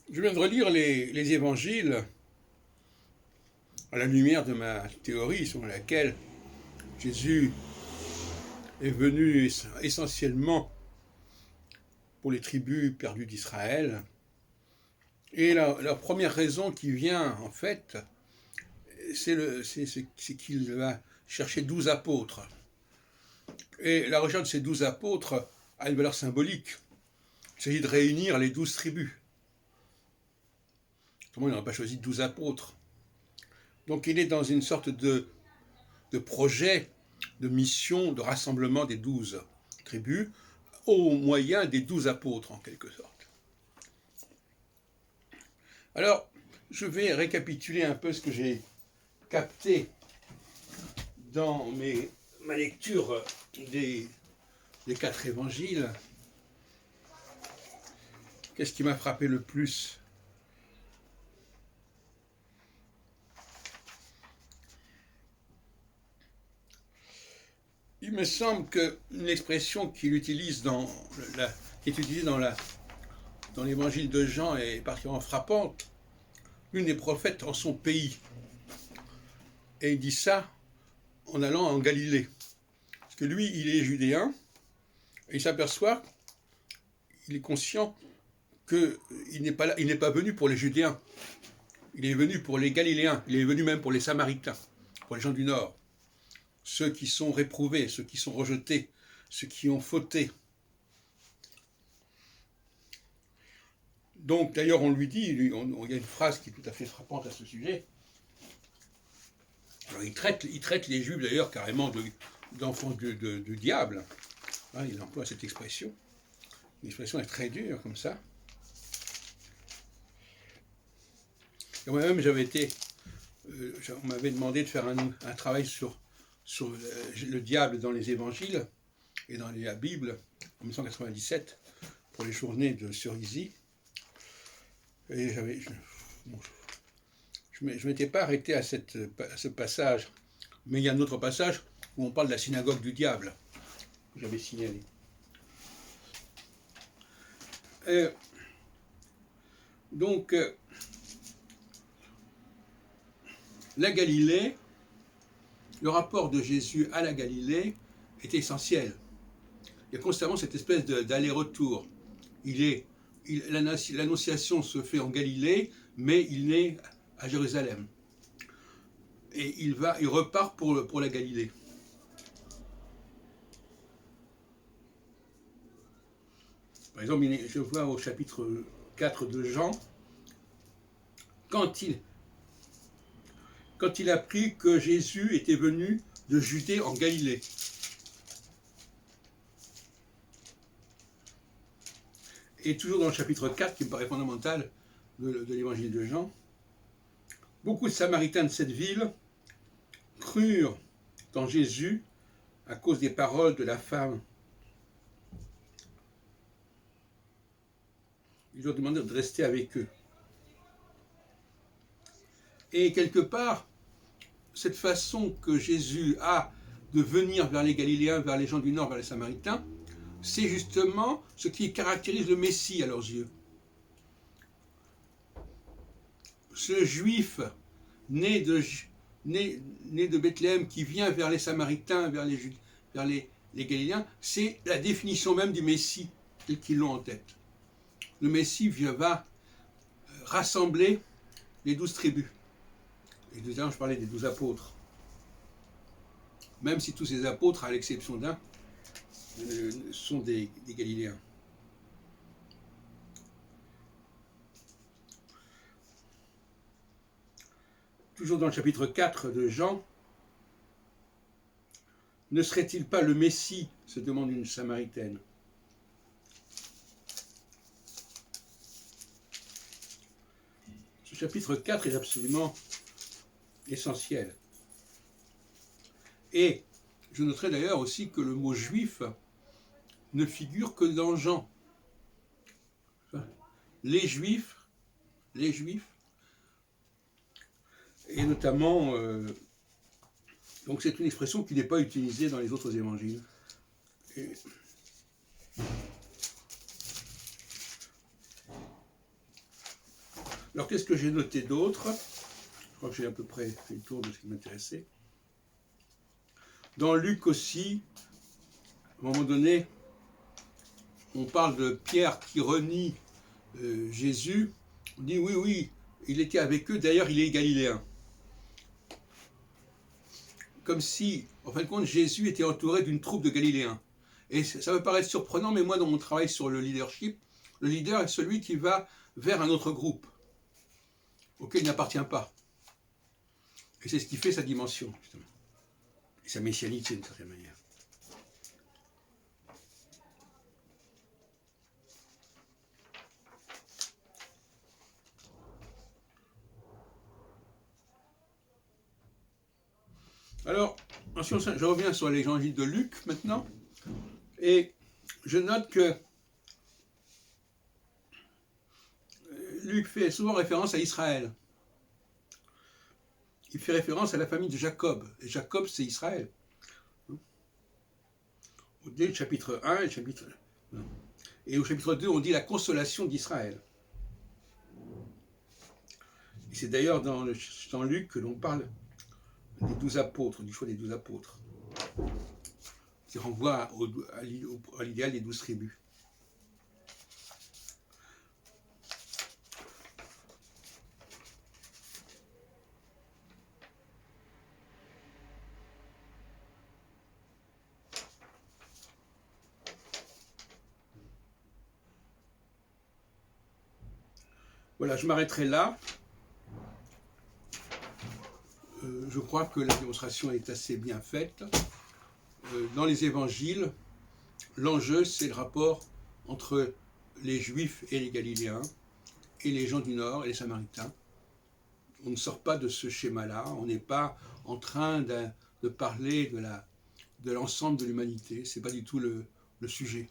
Je viens de relire les évangiles à la lumière de ma théorie selon laquelle Jésus est venu essentiellement pour les tribus perdues d'Israël. Et la première raison qui vient, en fait, c'est qu'il va chercher 12 apôtres. Et la recherche de ces 12 apôtres a une valeur symbolique. Il s'agit de réunir les 12 tribus. Comment il n'aurait pas choisi 12 apôtres? Donc il est dans une sorte de projet, de mission, de rassemblement des 12 tribus au moyen des 12 apôtres, en quelque sorte. Alors, je vais récapituler un peu ce que j'ai capté dans ma lecture des 4 évangiles. Qu'est-ce qui m'a frappé le plus? Il me semble qu'une expression qu'il utilise qui est utilisée dans l'évangile de Jean est particulièrement frappante. L'une des prophètes en son pays. Et il dit ça en allant en Galilée. Parce que lui, il est judéen, et il s'aperçoit, il est conscient qu'il n'est pas venu pour les Judéens. Il est venu pour les Galiléens, il est venu même pour les Samaritains, pour les gens du Nord. Ceux qui sont réprouvés, ceux qui sont rejetés, ceux qui ont fauté. Donc d'ailleurs on lui dit, il y a une phrase qui est tout à fait frappante à ce sujet. Alors, il traite les Juifs d'ailleurs carrément d'enfants du diable. Hein, il emploie cette expression. L'expression est très dure comme ça. Et moi-même on m'avait demandé de faire un travail sur le diable dans les évangiles et dans la Bible en 1997 pour les journées de Cerisy. Et je ne m'étais pas arrêté à ce passage, mais il y a un autre passage où on parle de la synagogue du diable, que j'avais signalé. Donc, la Galilée, le rapport de Jésus à la Galilée est essentiel. Il y a constamment cette espèce d'aller-retour. L'annonciation se fait en Galilée, mais il naît à Jérusalem. Et il repart pour la Galilée. Par exemple, je vois au chapitre 4 de Jean, quand il apprit que Jésus était venu de Judée en Galilée. Et toujours dans le chapitre 4, qui me paraît fondamental de l'évangile de Jean, beaucoup de Samaritains de cette ville crurent en Jésus à cause des paroles de la femme. Ils leur demandèrent de rester avec eux. Et quelque part, cette façon que Jésus a de venir vers les Galiléens, vers les gens du Nord, vers les Samaritains, c'est justement ce qui caractérise le Messie à leurs yeux. Ce Juif né de Bethléem qui vient vers les Samaritains, vers les Galiléens, c'est la définition même du Messie tel qu'ils l'ont en tête. Le Messie va rassembler les 12 tribus. Et tout à l'heure, je parlais des 12 apôtres. Même si tous ces apôtres, à l'exception d'un, sont des Galiléens. Toujours dans le chapitre 4 de Jean, ne serait-il pas le Messie, se demande une Samaritaine. Ce chapitre 4 est absolument essentiel. Et je noterai d'ailleurs aussi que le mot juif ne figure que dans Jean. Les juifs, et notamment, donc c'est une expression qui n'est pas utilisée dans les autres évangiles. Et Alors, qu'est-ce que j'ai noté d'autre? Je crois que j'ai à peu près fait le tour de ce qui m'intéressait. Dans Luc aussi, à un moment donné, on parle de Pierre qui renie Jésus. On dit oui, oui, il était avec eux, d'ailleurs il est galiléen. Comme si, en fin de compte, Jésus était entouré d'une troupe de Galiléens. Et ça peut paraître surprenant, mais moi, dans mon travail sur le leadership, le leader est celui qui va vers un autre groupe, auquel il n'appartient pas. Et c'est ce qui fait sa dimension, justement. Et sa messianité, d'une certaine manière. Alors, ensuite, je reviens sur l'évangile de Luc maintenant, et je note que Luc fait souvent référence à Israël. Il fait référence à la famille de Jacob, et Jacob c'est Israël. Dès le chapitre 1 et au chapitre 2, on dit la consolation d'Israël. Et c'est d'ailleurs dans Luc que l'on parle des 12 apôtres, du choix des 12 apôtres, qui renvoie à l'idéal des 12 tribus. Voilà, je m'arrêterai là. Je crois que la démonstration est assez bien faite. Dans les évangiles, l'enjeu, c'est le rapport entre les Juifs et les Galiléens, et les gens du Nord et les Samaritains. On ne sort pas de ce schéma-là, on n'est pas en train de parler de l'ensemble de l'humanité, ce n'est pas du tout le sujet.